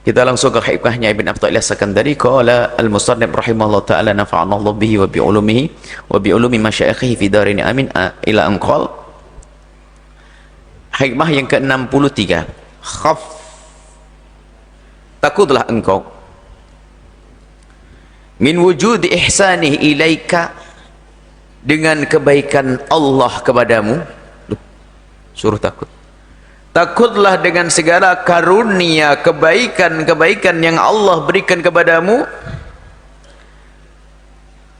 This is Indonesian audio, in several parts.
Kita langsung ke hikmahnya Ibn Athaillah Sakandari. Qala al-musannif rahimahullah ta'ala nafa'ana Allah bihi wa bi ulumihi wa bi ulumi masyayikhihi fi darini amin ila an qala. Hikmah yang ke-63. Khaf, takutlah engkau min wujudi ihsanihi ilaika, dengan kebaikan Allah kepadamu. Suruh takut. Takutlah dengan segala karunia kebaikan-kebaikan yang Allah berikan kepadamu,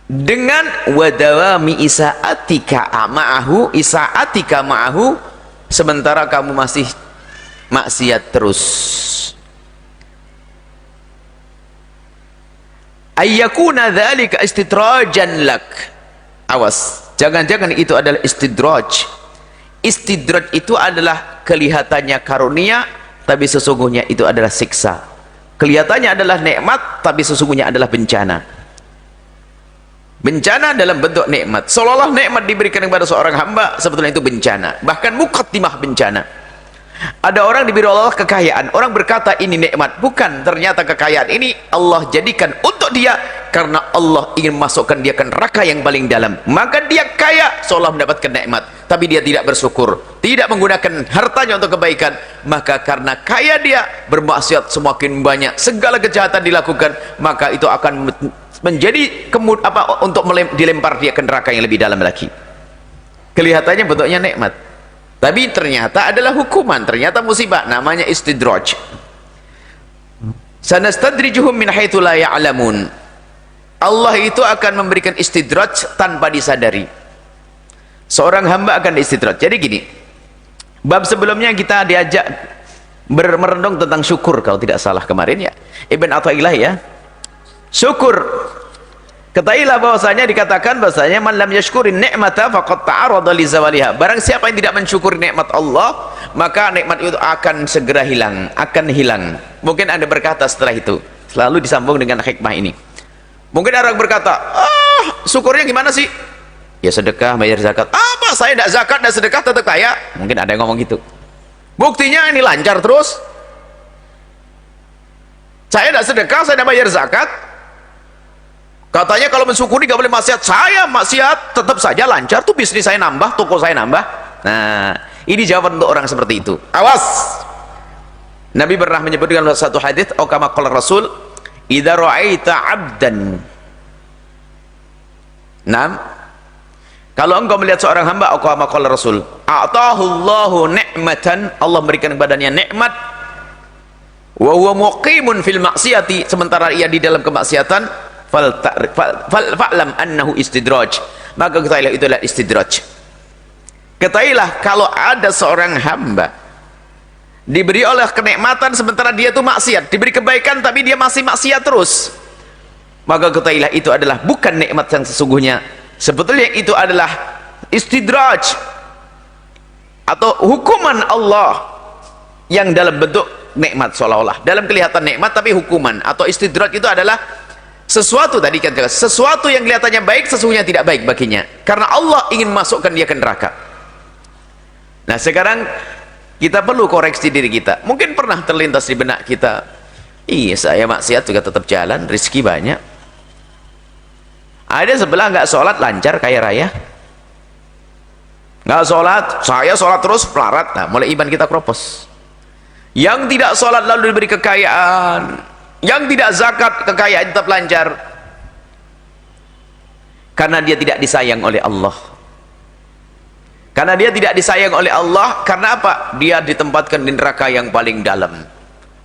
dengan wadawami isaatika ma'ahu, sementara kamu masih maksiat terus. Ayyakuna dzalika istidrajan lak. Awas, jangan-jangan itu adalah istidraj. Istidraj itu adalah kelihatannya karunia, tapi sesungguhnya itu adalah siksa. Kelihatannya adalah nikmat, tapi sesungguhnya adalah bencana. Bencana dalam bentuk nikmat. Seolah-olah nikmat diberikan kepada seorang hamba, sebetulnya itu bencana. Bahkan muqaddimah bencana. Ada orang diberi Allah kekayaan, orang berkata ini nikmat. Bukan, ternyata kekayaan ini Allah jadikan untuk dia karena Allah ingin masukkan dia ke neraka yang paling dalam. Maka dia kaya seolah mendapatkan nikmat, tapi dia tidak bersyukur, tidak menggunakan hartanya untuk kebaikan. Maka karena kaya dia bermaksiat semakin banyak, segala kejahatan dilakukan, maka itu akan menjadi untuk dilempar dia ke neraka yang lebih dalam lagi. Kelihatannya bentuknya nikmat, tapi ternyata adalah hukuman, ternyata musibah. Namanya istidraj. Sanastadrijuhum min haitsu la ya'lamun. Allah itu akan memberikan istidraj tanpa disadari. Seorang hamba akan istidraj. Jadi gini, bab sebelumnya kita diajak merenung tentang syukur kalau tidak salah kemarin ya, Ibn Athaillah ya. Syukur, ketahuilah bahwasanya dikatakan bahwasanya man lam yashkurin ni'mata faqad ta'arada li zawaliha. Barang siapa yang tidak mensyukuri nikmat Allah, maka nikmat itu akan segera hilang, akan hilang. Mungkin Anda berkata setelah itu, selalu disambung dengan hikmah ini. Mungkin orang berkata, syukurnya gimana sih? Ya sedekah, bayar zakat. Apa? Saya tidak zakat dan sedekah tetap kaya. Mungkin ada yang ngomong gitu. Buktinya ini lancar terus. Saya tidak sedekah, saya tidak bayar zakat. Katanya kalau mensyukuri gak boleh maksiat. Saya maksiat tetap saja lancar tuh, bisnis saya nambah, toko saya nambah. Nah, ini jawaban untuk orang seperti itu. Awas. Nabi pernah menyebutkan dalam satu hadis, atau kama qala Rasul, idza ra'aita 'abdan. Kalau engkau melihat seorang hamba, atau kama qala Rasul, a'tahu Allahu ni'matan, Allah memberikan kepadanya nikmat, wa huwa muqimun fil maksiati, sementara ia di dalam kemaksiatan, fa'lam annahu istidraj, maka ketahuilah itu adalah istidraj. Ketahuilah kalau ada seorang hamba diberi oleh kenikmatan sementara dia itu maksiat, diberi kebaikan tapi dia masih maksiat terus, maka ketahuilah itu adalah bukan nikmat yang sesungguhnya. Sebetulnya itu adalah istidraj atau hukuman Allah yang dalam bentuk nikmat, seolah-olah dalam kelihatan nikmat tapi hukuman. Atau istidraj itu adalah sesuatu, tadi kan jelas, sesuatu yang kelihatannya baik sesungguhnya tidak baik baginya, karena Allah ingin masukkan dia ke neraka. Nah sekarang kita perlu koreksi diri kita. Mungkin pernah terlintas di benak kita, iya saya maksiat juga tetap jalan, rezeki banyak. Ada sebelah nggak sholat lancar kaya raya, nggak sholat, saya sholat terus pelarat. Nah mulai iman kita keropos. Yang tidak sholat lalu diberi kekayaan, yang tidak zakat kekayaan tetap lancar, karena dia tidak disayang oleh Allah. Karena dia tidak disayang oleh Allah, karena apa? Dia ditempatkan di neraka yang paling dalam,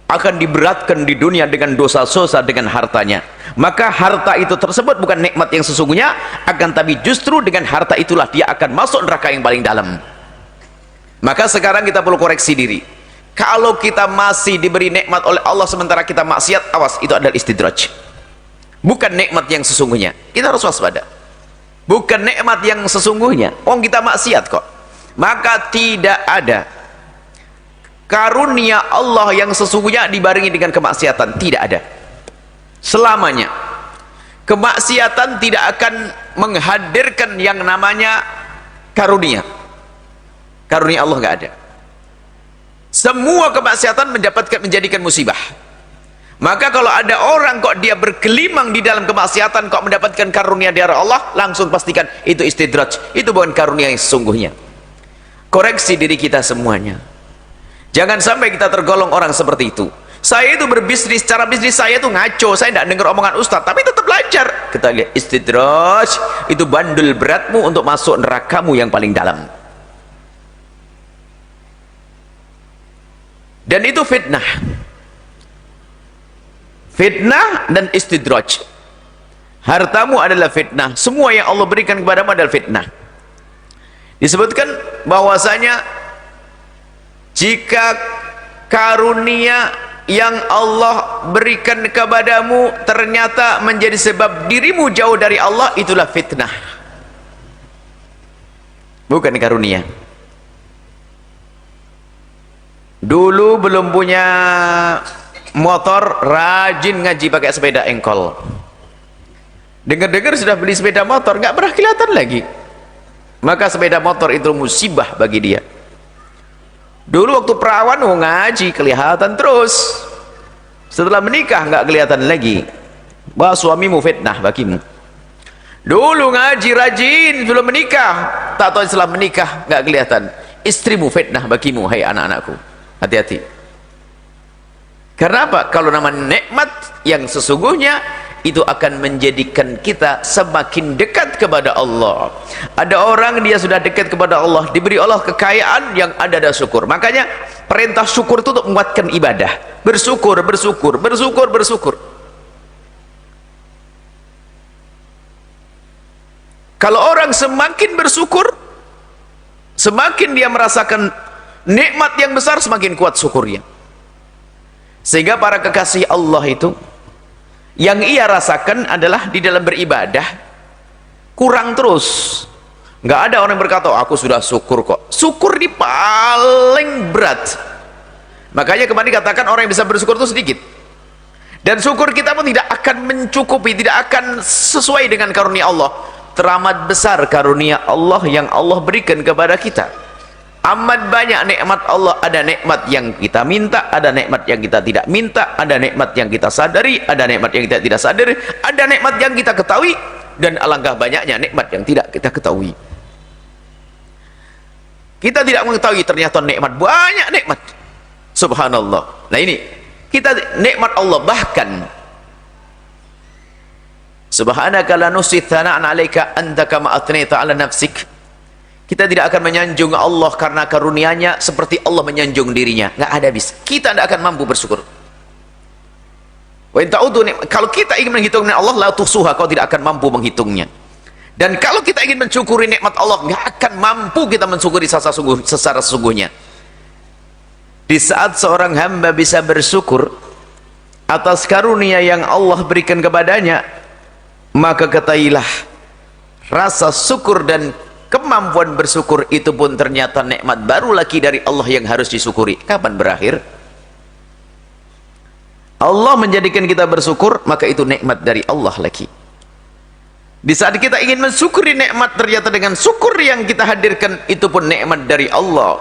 akan diberatkan di dunia dengan dosa-dosa dengan hartanya. Maka harta itu tersebut bukan nikmat yang sesungguhnya, akan tapi justru dengan harta itulah dia akan masuk neraka yang paling dalam. Maka sekarang kita perlu koreksi diri. Kalau kita masih diberi nikmat oleh Allah sementara kita maksiat, awas, itu adalah istidraj, bukan nikmat yang sesungguhnya. Kita harus waspada, bukan nikmat yang sesungguhnya. Kita maksiat kok. Maka tidak ada karunia Allah yang sesungguhnya dibarengi dengan kemaksiatan, tidak ada selamanya. Kemaksiatan tidak akan menghadirkan yang namanya karunia. Karunia Allah nggak ada. Semua kemaksiatan menjadikan musibah. Maka kalau ada orang kok dia bergelimang di dalam kemaksiatan kok mendapatkan karunia dari Allah, langsung pastikan itu istidraj, itu bukan karunia yang sesungguhnya. Koreksi diri kita semuanya, jangan sampai kita tergolong orang seperti itu. Saya itu berbisnis, cara bisnis saya itu ngaco, saya tidak dengar omongan ustaz tapi tetap belajar. Kita lihat istidraj, itu bandul beratmu untuk masuk nerakamu yang paling dalam. Dan itu fitnah. Fitnah dan istidraj. Hartamu adalah fitnah, semua yang Allah berikan kepadamu adalah fitnah. Disebutkan bahwasanya jika karunia yang Allah berikan kepadamu ternyata menjadi sebab dirimu jauh dari Allah, itulah fitnah, bukan karunia. Dulu belum punya motor, rajin ngaji pakai sepeda engkol. Dengar-dengar sudah beli sepeda motor, nggak pernah kelihatan lagi. Maka sepeda motor itu musibah bagi dia. Dulu waktu perawan ngaji kelihatan terus, setelah menikah nggak kelihatan lagi. Wah, suamimu fitnah bagimu. Dulu ngaji rajin sebelum menikah, tak tahu setelah menikah nggak kelihatan. Istrimu fitnah bagimu, hai anak-anakku, hati-hati. Karena apa? Kalau nama nikmat yang sesungguhnya itu akan menjadikan kita semakin dekat kepada Allah. Ada orang dia sudah dekat kepada Allah, diberi Allah kekayaan, yang ada syukur. Makanya perintah syukur itu untuk menguatkan ibadah. Bersyukur, bersyukur, bersyukur, bersyukur. Kalau orang semakin bersyukur, semakin dia merasakan nikmat yang besar, semakin kuat syukurnya. Sehingga para kekasih Allah itu yang ia rasakan adalah di dalam beribadah kurang terus. Nggak ada orang yang berkata, oh, aku sudah syukur kok. Syukur di paling berat. Makanya kemarin dikatakan orang yang bisa bersyukur itu sedikit. Dan syukur kita pun tidak akan mencukupi, tidak akan sesuai dengan karunia Allah. Teramat besar karunia Allah yang Allah berikan kepada kita. Amat banyak nikmat Allah. Ada nikmat yang kita minta, ada nikmat yang kita tidak minta, ada nikmat yang kita sadari, ada nikmat yang kita tidak sadari, ada nikmat yang kita ketahui, dan alangkah banyaknya nikmat yang tidak kita ketahui. Kita tidak mengetahui ternyata nikmat, banyak nikmat, subhanallah. Nah ini kita nikmat Allah. Bahkan subhanaka la nusi thana'an 'alaika anta kama athnayta 'ala nafsik. Kita tidak akan menyanjung Allah karena karunia-Nya seperti Allah menyanjung dirinya. Nggak ada habis. Kita tidak akan mampu bersyukur. Kalau kita ingin menghitung nikmat Allah, la tuhsuha, kau tidak akan mampu menghitungnya. Dan kalau kita ingin mensyukuri nikmat Allah, nggak akan mampu kita mensyukuri secara sesungguhnya. Di saat seorang hamba bisa bersyukur atas karunia yang Allah berikan kepadanya, maka ketahuilah rasa syukur dan kemampuan bersyukur itu pun ternyata nikmat baru lagi dari Allah yang harus disyukuri. Kapan berakhir? Allah menjadikan kita bersyukur, maka itu nikmat dari Allah lagi. Di saat kita ingin mensyukuri nikmat, ternyata dengan syukur yang kita hadirkan itu pun nikmat dari Allah.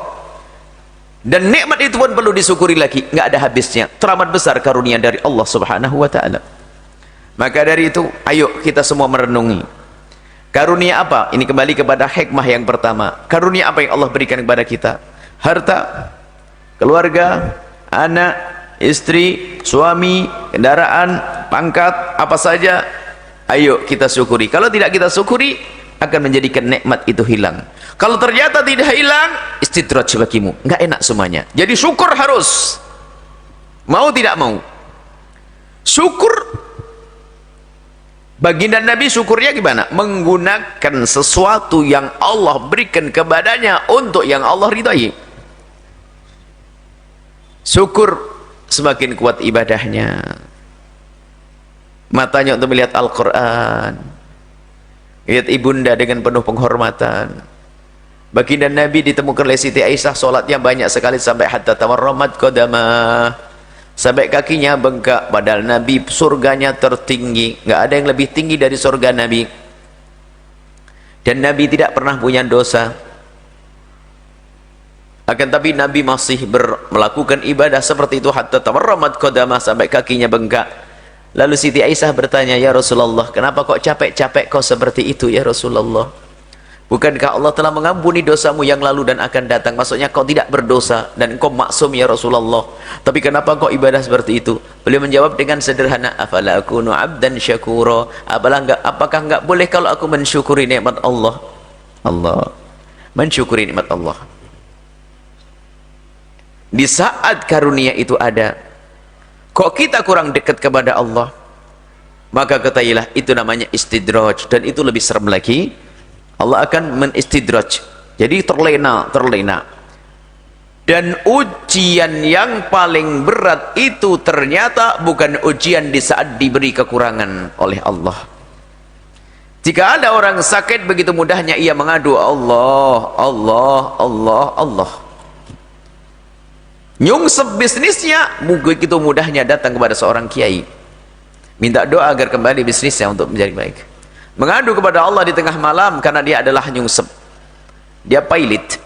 Dan nikmat itu pun perlu disyukuri lagi, nggak ada habisnya. Teramat besar karunia dari Allah Subhanahu wa ta'ala. Maka dari itu, ayo kita semua merenungi. Karunia apa? Ini kembali kepada hikmah yang pertama. Karunia apa yang Allah berikan kepada kita? Harta, keluarga, anak, istri, suami, kendaraan, pangkat, apa saja. Ayo kita syukuri. Kalau tidak kita syukuri, akan menjadikan nikmat itu hilang. Kalau ternyata tidak hilang, istidraj bagimu. Nggak enak semuanya. Jadi syukur harus. Mau tidak mau. Syukur. Baginda Nabi syukurnya gimana? Menggunakan sesuatu yang Allah berikan kepadanya untuk yang Allah ridhai. Syukur semakin kuat ibadahnya. Matanya untuk melihat Al-Quran, lihat ibunda dengan penuh penghormatan. Baginda Nabi ditemukan oleh Siti Aisyah, sholatnya banyak sekali sampai hatta tawarramat qadamah, sampai kakinya bengkak. Padahal Nabi surganya tertinggi, nggak ada yang lebih tinggi dari surga Nabi. Dan Nabi tidak pernah punya dosa. Akan tapi Nabi masih melakukan ibadah seperti itu hatta tawarramat qadamah, sampai kakinya bengkak. Lalu Siti Aisyah bertanya, ya Rasulullah, kenapa kok capek-capek kau seperti itu ya Rasulullah? Bukankah Allah telah mengampuni dosamu yang lalu dan akan datang? Maksudnya kau tidak berdosa dan kau maksum ya Rasulullah, tapi kenapa kau ibadah seperti itu? Beliau menjawab dengan sederhana, afala akunu abdan syakura, apakah enggak boleh kalau aku mensyukuri nikmat Allah? Mensyukuri nikmat Allah. Di saat karunia itu ada, kok kita kurang dekat kepada Allah, maka ketahuilah itu namanya istidraj, dan itu lebih serem lagi. Allah akan menistidraj, jadi terlena. Dan ujian yang paling berat itu ternyata bukan ujian di saat diberi kekurangan oleh Allah. Jika ada orang sakit, begitu mudahnya ia mengadu Allah. Nyungsep bisnisnya, begitu mudahnya datang kepada seorang kiai, minta doa agar kembali bisnisnya untuk menjadi baik. Mengadu kepada Allah di tengah malam karena dia adalah nyungsep, dia pailit.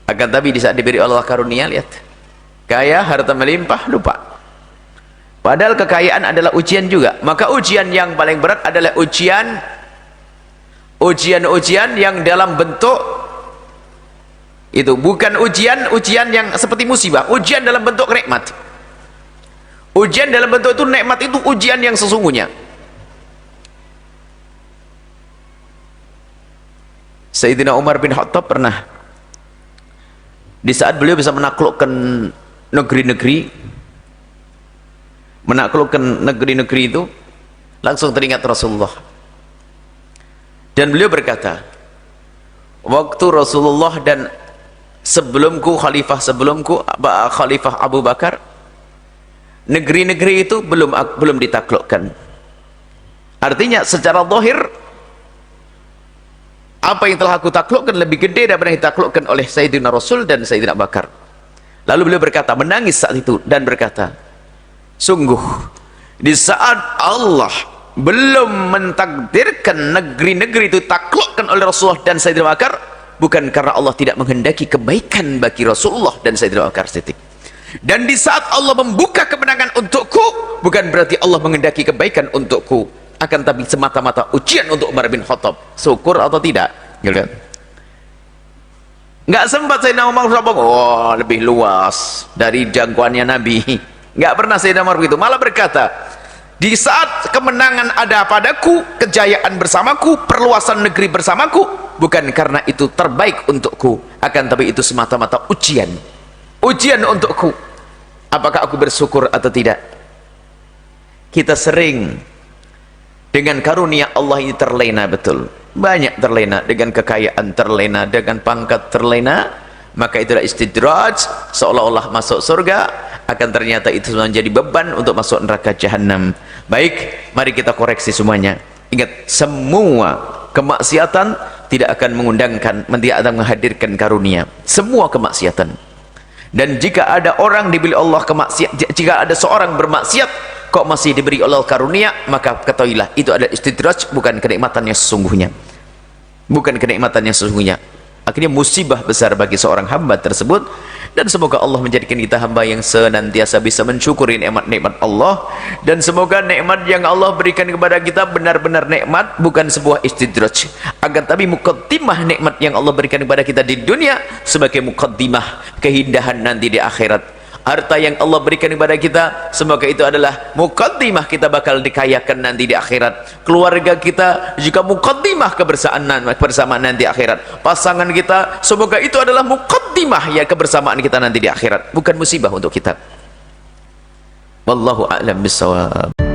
Akan tapi di saat diberi Allah karunia, lihat, kaya, harta melimpah, lupa. Padahal kekayaan adalah ujian juga. Maka ujian yang paling berat adalah ujian yang dalam bentuk itu, bukan ujian yang seperti musibah, ujian dalam bentuk nikmat. Ujian dalam bentuk itu nikmat, itu ujian yang sesungguhnya. Sayyidina Umar bin Khattab pernah, di saat beliau bisa menaklukkan negeri-negeri itu, langsung teringat Rasulullah, dan beliau berkata, waktu Rasulullah dan khalifah Abu Bakar, negeri-negeri itu belum ditaklukkan. Artinya secara zahir, apa yang telah aku taklukkan lebih gede daripada yang ditaklukkan oleh Sayyidina Rasul dan Sayyidina Bakar. Lalu beliau berkata, menangis saat itu, dan berkata, sungguh di saat Allah belum mentakdirkan negeri-negeri itu taklukkan oleh Rasulullah dan Sayyidina Bakar, bukan karena Allah tidak menghendaki kebaikan bagi Rasulullah dan Sayyidina Bakar, titik. Dan di saat Allah membuka kemenangan untukku, bukan berarti Allah menghendaki kebaikan untukku, akan tapi semata-mata ujian untuk Umar bin Khattab. Syukur atau tidak? Nggak sempat Sayyidina Umar lebih luas dari jangkauannya Nabi. Nggak pernah Sayyidina Umar begitu, malah berkata, di saat kemenangan ada padaku, kejayaan bersamaku, perluasan negeri bersamaku, bukan karena itu terbaik untukku, akan tapi itu semata-mata ujian untukku. Apakah aku bersyukur atau tidak? Kita sering dengan karunia Allah ini terlena, betul, banyak terlena, dengan kekayaan terlena, dengan pangkat terlena, maka itulah istidraj, seolah-olah masuk surga, akan ternyata itu menjadi beban untuk masuk neraka jahanam. Baik, mari kita koreksi semuanya. Ingat, semua kemaksiatan tidak akan tidak akan menghadirkan karunia, semua kemaksiatan. Dan jika ada orang diberi Allah jika ada seorang bermaksiat kok masih diberi Allah karunia, maka ketahuilah itu adalah istidraj, bukan kenikmatan yang sesungguhnya. Akhirnya musibah besar bagi seorang hamba tersebut. Dan semoga Allah menjadikan kita hamba yang senantiasa bisa mensyukuri nikmat-nikmat Allah, dan semoga nikmat yang Allah berikan kepada kita benar-benar nikmat, bukan sebuah istidraj, akan tapi muqaddimah nikmat yang Allah berikan kepada kita di dunia sebagai muqaddimah keindahan nanti di akhirat. Harta yang Allah berikan kepada kita, semoga itu adalah muqaddimah kita bakal dikayakan nanti di akhirat. Keluarga kita juga muqaddimah kebersamaan nanti akhirat. Pasangan kita, semoga itu adalah muqaddimah ya kebersamaan kita nanti di akhirat, bukan musibah untuk kita. Wallahu a'lam bissawab.